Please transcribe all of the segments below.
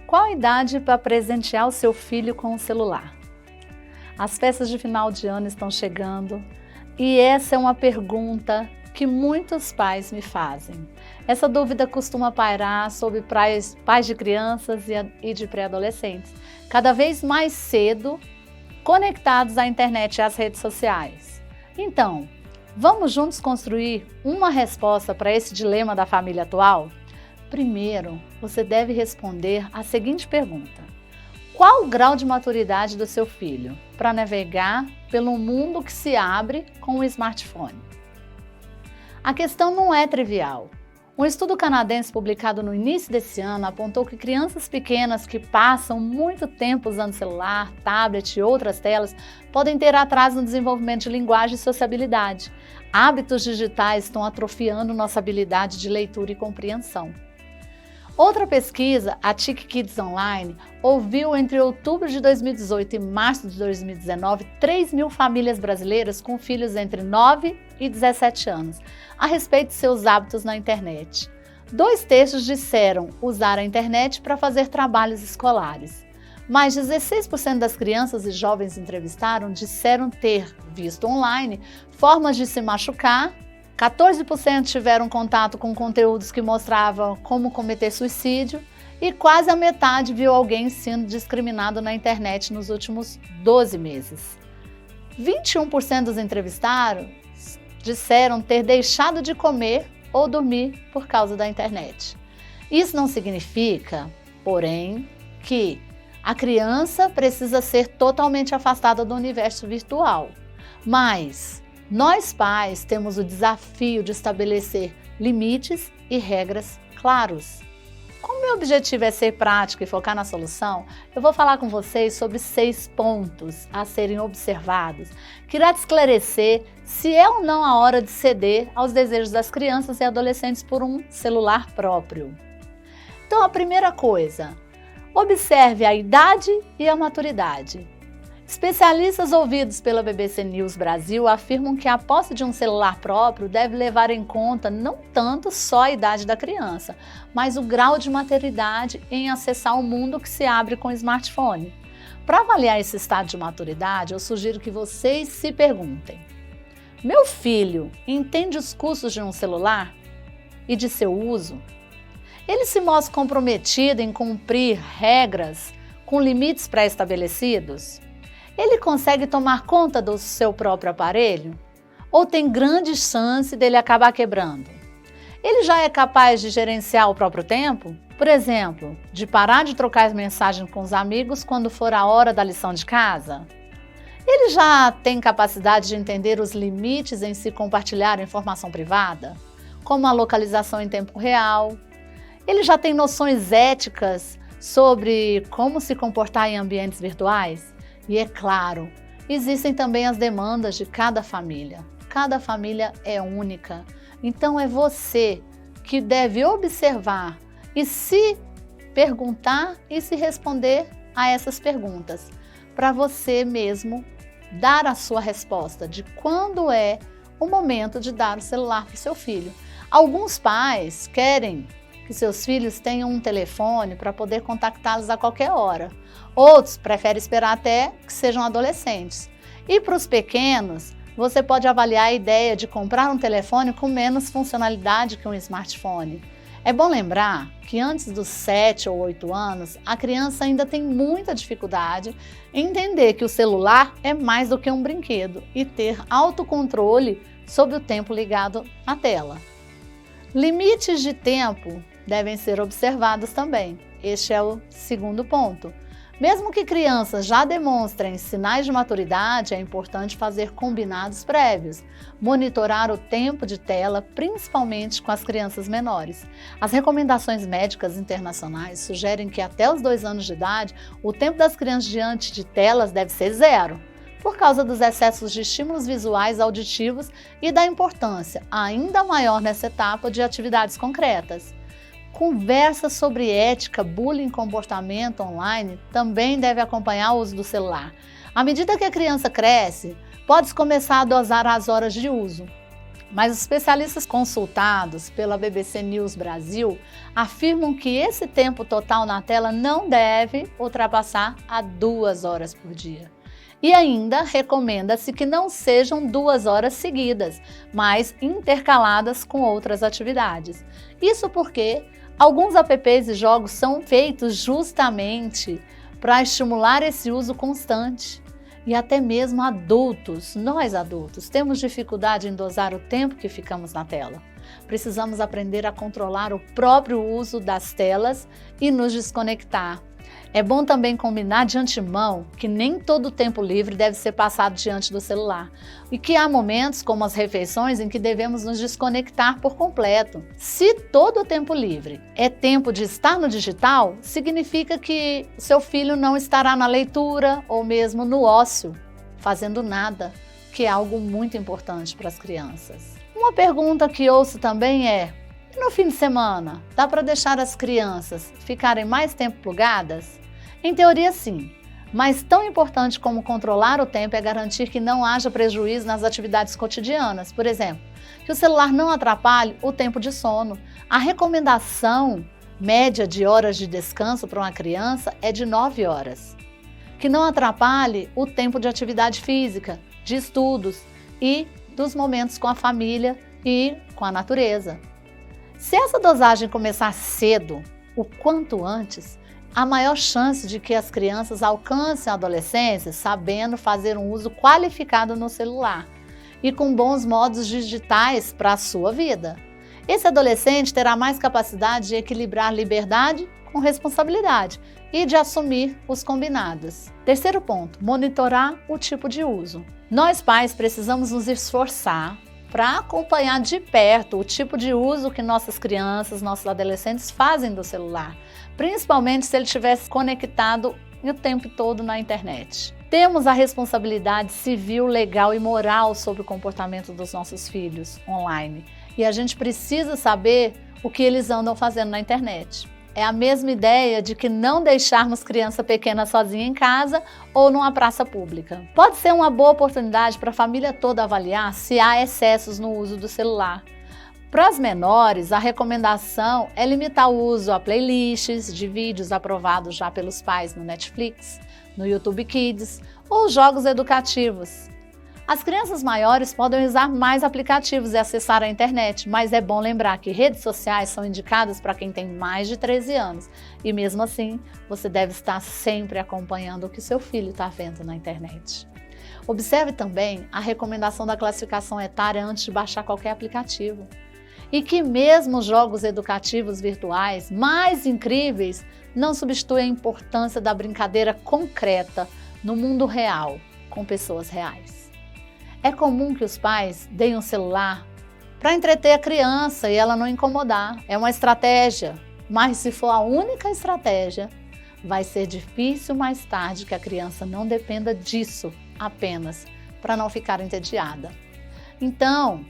Qual a idade para presentear o seu filho com o celular? As festas de final de ano estão chegando e essa é uma pergunta que muitos pais me fazem. Essa dúvida costuma pairar sobre pais de crianças e de pré-adolescentes, cada vez mais cedo conectados à internet e às redes sociais. Então, vamos juntos construir uma resposta para esse dilema da família atual? Primeiro, você deve responder a seguinte pergunta: qual o grau de maturidade do seu filho para navegar pelo mundo que se abre com o smartphone? A questão não é trivial. Um estudo canadense publicado no início desse ano apontou que crianças pequenas que passam muito tempo usando celular, tablet e outras telas podem ter atraso no desenvolvimento de linguagem e sociabilidade. Hábitos digitais estão atrofiando nossa habilidade de leitura e compreensão. Outra pesquisa, a TIC Kids Online, ouviu entre outubro de 2018 e março de 2019 3.000 famílias brasileiras com filhos entre 9 e 17 anos a respeito de seus hábitos na internet. 2/3 disseram usar a internet para fazer trabalhos escolares. Mais de 16% das crianças e jovens entrevistados disseram ter visto online formas de se machucar. 14% tiveram contato com conteúdos que mostravam como cometer suicídio e quase a metade viu alguém sendo discriminado na internet nos últimos 12 meses. 21% dos entrevistados disseram ter deixado de comer ou dormir por causa da internet. Isso não significa, porém, que a criança precisa ser totalmente afastada do universo virtual, mas nós pais temos o desafio de estabelecer limites e regras claros. Como meu objetivo é ser prático e focar na solução, eu vou falar com vocês sobre 6 pontos a serem observados, que irá te esclarecer se é ou não a hora de ceder aos desejos das crianças e adolescentes por um celular próprio. Então, a primeira coisa, observe a idade e a maturidade. Especialistas ouvidos pela BBC News Brasil afirmam que a posse de um celular próprio deve levar em conta não tanto só a idade da criança, mas o grau de maturidade em acessar o mundo que se abre com o smartphone. Para avaliar esse estado de maturidade, eu sugiro que vocês se perguntem: meu filho entende os custos de um celular e de seu uso? Ele se mostra comprometido em cumprir regras com limites pré-estabelecidos? Ele consegue tomar conta do seu próprio aparelho? Ou tem grande chance dele acabar quebrando? Ele já é capaz de gerenciar o próprio tempo? Por exemplo, de parar de trocar as mensagens com os amigos quando for a hora da lição de casa? Ele já tem capacidade de entender os limites em se compartilhar informação privada, como a localização em tempo real? Ele já tem noções éticas sobre como se comportar em ambientes virtuais? E é claro, existem também as demandas de cada família. Cada família é única. Então é você que deve observar e se perguntar e se responder a essas perguntas, para você mesmo dar a sua resposta de quando é o momento de dar o celular para o seu filho. Alguns pais querem que seus filhos tenham um telefone para poder contactá-los a qualquer hora. Outros preferem esperar até que sejam adolescentes. E para os pequenos, você pode avaliar a ideia de comprar um telefone com menos funcionalidade que um smartphone. É bom lembrar que antes dos 7 ou 8 anos, a criança ainda tem muita dificuldade em entender que o celular é mais do que um brinquedo e ter autocontrole sobre o tempo ligado à tela. Limites de tempo devem ser observados também. Este é o segundo ponto. Mesmo que crianças já demonstrem sinais de maturidade, é importante fazer combinados prévios, monitorar o tempo de tela, principalmente com as crianças menores. As recomendações médicas internacionais sugerem que até os 2 anos de idade, o tempo das crianças diante de telas deve ser 0, por causa dos excessos de estímulos visuais, auditivos e da importância ainda maior nessa etapa de atividades concretas. Conversa sobre ética, bullying e comportamento online também deve acompanhar o uso do celular. À medida que a criança cresce, pode começar a dosar as horas de uso. Mas os especialistas consultados pela BBC News Brasil afirmam que esse tempo total na tela não deve ultrapassar a 2 horas por dia. E ainda recomenda-se que não sejam 2 horas seguidas, mas intercaladas com outras atividades. Isso porque alguns apps e jogos são feitos justamente para estimular esse uso constante. E até mesmo adultos, nós adultos, temos dificuldade em dosar o tempo que ficamos na tela. Precisamos aprender a controlar o próprio uso das telas e nos desconectar. É bom também combinar de antemão que nem todo o tempo livre deve ser passado diante do celular e que há momentos, como as refeições, em que devemos nos desconectar por completo. Se todo o tempo livre é tempo de estar no digital, significa que seu filho não estará na leitura ou mesmo no ócio, fazendo nada, que é algo muito importante para as crianças. Uma pergunta que ouço também é: e no fim de semana, dá para deixar as crianças ficarem mais tempo plugadas? Em teoria, sim, mas tão importante como controlar o tempo é garantir que não haja prejuízo nas atividades cotidianas. Por exemplo, que o celular não atrapalhe o tempo de sono. A recomendação média de horas de descanso para uma criança é de 9 horas. Que não atrapalhe o tempo de atividade física, de estudos e dos momentos com a família e com a natureza. Se essa dosagem começar cedo, o quanto antes, há maior chance de que as crianças alcancem a adolescência sabendo fazer um uso qualificado no celular e com bons modos digitais para a sua vida. Esse adolescente terá mais capacidade de equilibrar liberdade com responsabilidade e de assumir os combinados. Terceiro ponto, monitorar o tipo de uso. Nós pais precisamos nos esforçar para acompanhar de perto o tipo de uso que nossas crianças, nossos adolescentes fazem do celular, principalmente se ele estivesse conectado o tempo todo na internet. Temos a responsabilidade civil, legal e moral sobre o comportamento dos nossos filhos online e a gente precisa saber o que eles andam fazendo na internet. É a mesma ideia de que não deixarmos criança pequena sozinha em casa ou numa praça pública. Pode ser uma boa oportunidade para a família toda avaliar se há excessos no uso do celular. Para as menores, a recomendação é limitar o uso a playlists de vídeos aprovados já pelos pais no Netflix, no YouTube Kids ou jogos educativos. As crianças maiores podem usar mais aplicativos e acessar a internet, mas é bom lembrar que redes sociais são indicadas para quem tem mais de 13 anos e mesmo assim você deve estar sempre acompanhando o que seu filho está vendo na internet. Observe também a recomendação da classificação etária antes de baixar qualquer aplicativo. E que mesmo jogos educativos virtuais mais incríveis não substituem a importância da brincadeira concreta no mundo real, com pessoas reais. É comum que os pais deem um celular para entreter a criança e ela não incomodar. É uma estratégia, mas se for a única estratégia, vai ser difícil mais tarde que a criança não dependa disso apenas para não ficar entediada. Então,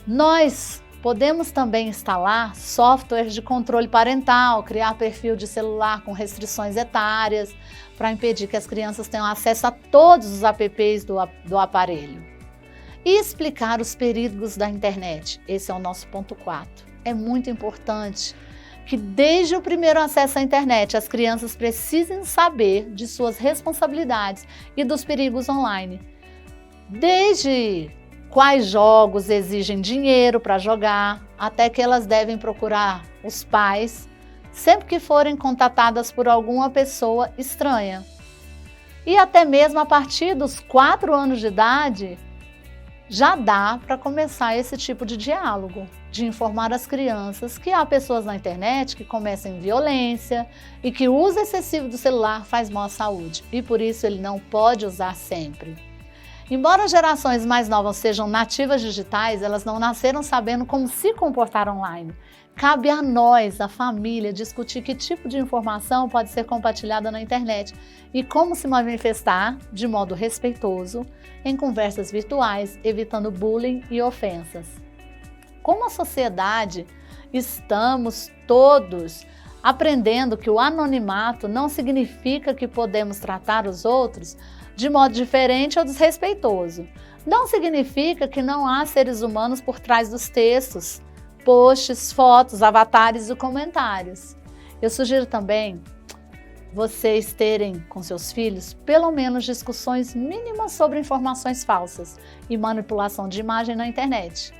nós podemos também instalar softwares de controle parental, criar perfil de celular com restrições etárias, para impedir que as crianças tenham acesso a todos os apps do aparelho. E explicar os perigos da internet. Esse é o nosso ponto 4. É muito importante que desde o primeiro acesso à internet, as crianças precisem saber de suas responsabilidades e dos perigos online. Desde quais jogos exigem dinheiro para jogar, até que elas devem procurar os pais sempre que forem contatadas por alguma pessoa estranha. E até mesmo a partir dos 4 anos de idade, já dá para começar esse tipo de diálogo, de informar as crianças que há pessoas na internet que cometem violência e que o uso excessivo do celular faz mal à saúde e por isso ele não pode usar sempre. Embora as gerações mais novas sejam nativas digitais, elas não nasceram sabendo como se comportar online. Cabe a nós, a família, discutir que tipo de informação pode ser compartilhada na internet e como se manifestar de modo respeitoso em conversas virtuais, evitando bullying e ofensas. Como a sociedade, estamos todos aprendendo que o anonimato não significa que podemos tratar os outros de modo diferente ou desrespeitoso. Não significa que não há seres humanos por trás dos textos, posts, fotos, avatares e comentários. Eu sugiro também vocês terem com seus filhos pelo menos discussões mínimas sobre informações falsas e manipulação de imagem na internet,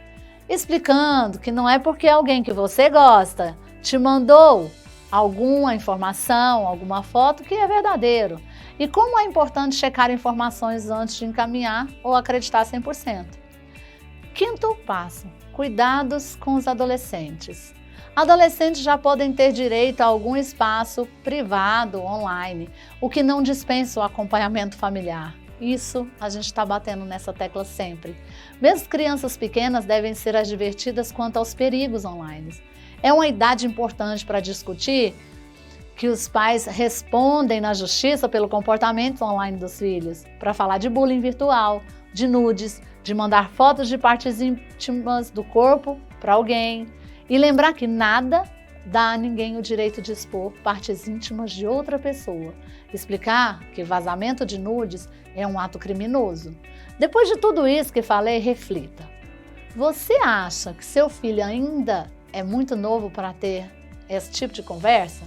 explicando que não é porque alguém que você gosta te mandou alguma informação, alguma foto que é verdadeiro, e como é importante checar informações antes de encaminhar ou acreditar 100%. Quinto passo: cuidados com os adolescentes. Adolescentes já podem ter direito a algum espaço privado online, o que não dispensa o acompanhamento familiar. Isso a gente está batendo nessa tecla sempre. Mesmo crianças pequenas devem ser advertidas quanto aos perigos online. É uma idade importante para discutir que os pais respondem na justiça pelo comportamento online dos filhos, para falar de bullying virtual, de nudes, de mandar fotos de partes íntimas do corpo para alguém. E lembrar que nada dá a ninguém o direito de expor partes íntimas de outra pessoa. Explicar que vazamento de nudes é um ato criminoso. Depois de tudo isso que falei, reflita. Você acha que seu filho ainda é muito novo para ter esse tipo de conversa?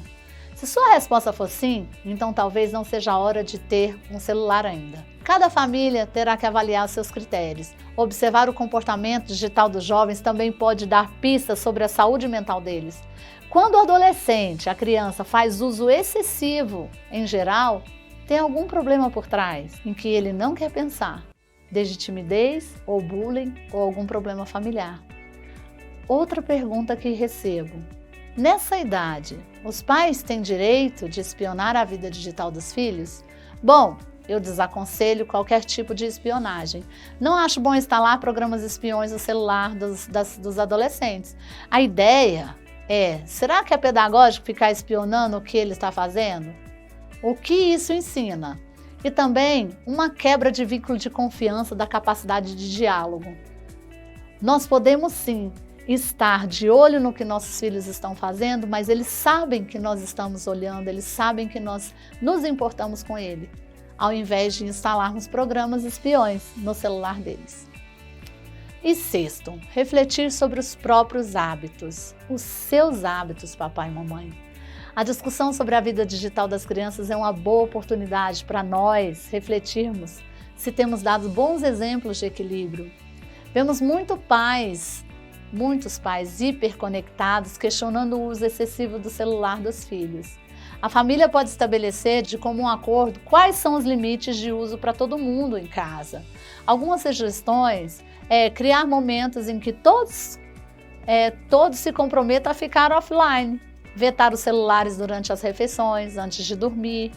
Se sua resposta for sim, então talvez não seja a hora de ter um celular ainda. Cada família terá que avaliar os seus critérios. Observar o comportamento digital dos jovens também pode dar pistas sobre a saúde mental deles. Quando o adolescente, a criança, faz uso excessivo, em geral, tem algum problema por trás, em que ele não quer pensar, desde timidez, ou bullying, ou algum problema familiar. Outra pergunta que recebo: nessa idade, os pais têm direito de espionar a vida digital dos filhos? Bom, eu desaconselho qualquer tipo de espionagem. Não acho bom instalar programas espiões no celular dos adolescentes. A ideia é: será que é pedagógico ficar espionando o que ele está fazendo? O que isso ensina? E também uma quebra de vínculo de confiança da capacidade de diálogo. Nós podemos sim estar de olho no que nossos filhos estão fazendo, mas eles sabem que nós estamos olhando, eles sabem que nós nos importamos com ele, ao invés de instalarmos programas espiões no celular deles. E sexto, refletir sobre os próprios hábitos, os seus hábitos, papai e mamãe. A discussão sobre a vida digital das crianças é uma boa oportunidade para nós refletirmos se temos dado bons exemplos de equilíbrio. Vemos muitos pais hiperconectados questionando o uso excessivo do celular dos filhos. A família pode estabelecer de comum acordo quais são os limites de uso para todo mundo em casa. Algumas sugestões é criar momentos em que todos se comprometam a ficar offline, vetar os celulares durante as refeições, antes de dormir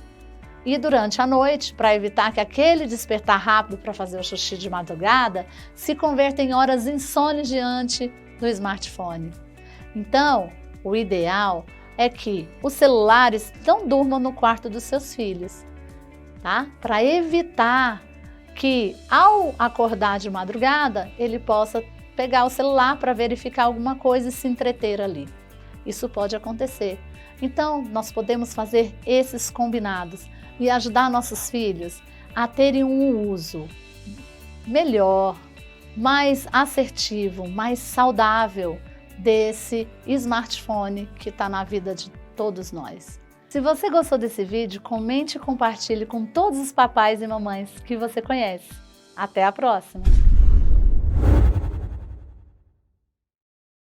e durante a noite, para evitar que aquele despertar rápido para fazer o xixi de madrugada se converta em horas insones diante do smartphone. Então, o ideal é que os celulares não durmam no quarto dos seus filhos, tá? Para evitar que, ao acordar de madrugada, ele possa pegar o celular para verificar alguma coisa e se entreter ali. Isso pode acontecer. Então, nós podemos fazer esses combinados e ajudar nossos filhos a terem um uso melhor, mais assertivo, mais saudável desse smartphone que está na vida de todos nós. Se você gostou desse vídeo, comente e compartilhe com todos os papais e mamães que você conhece. Até a próxima!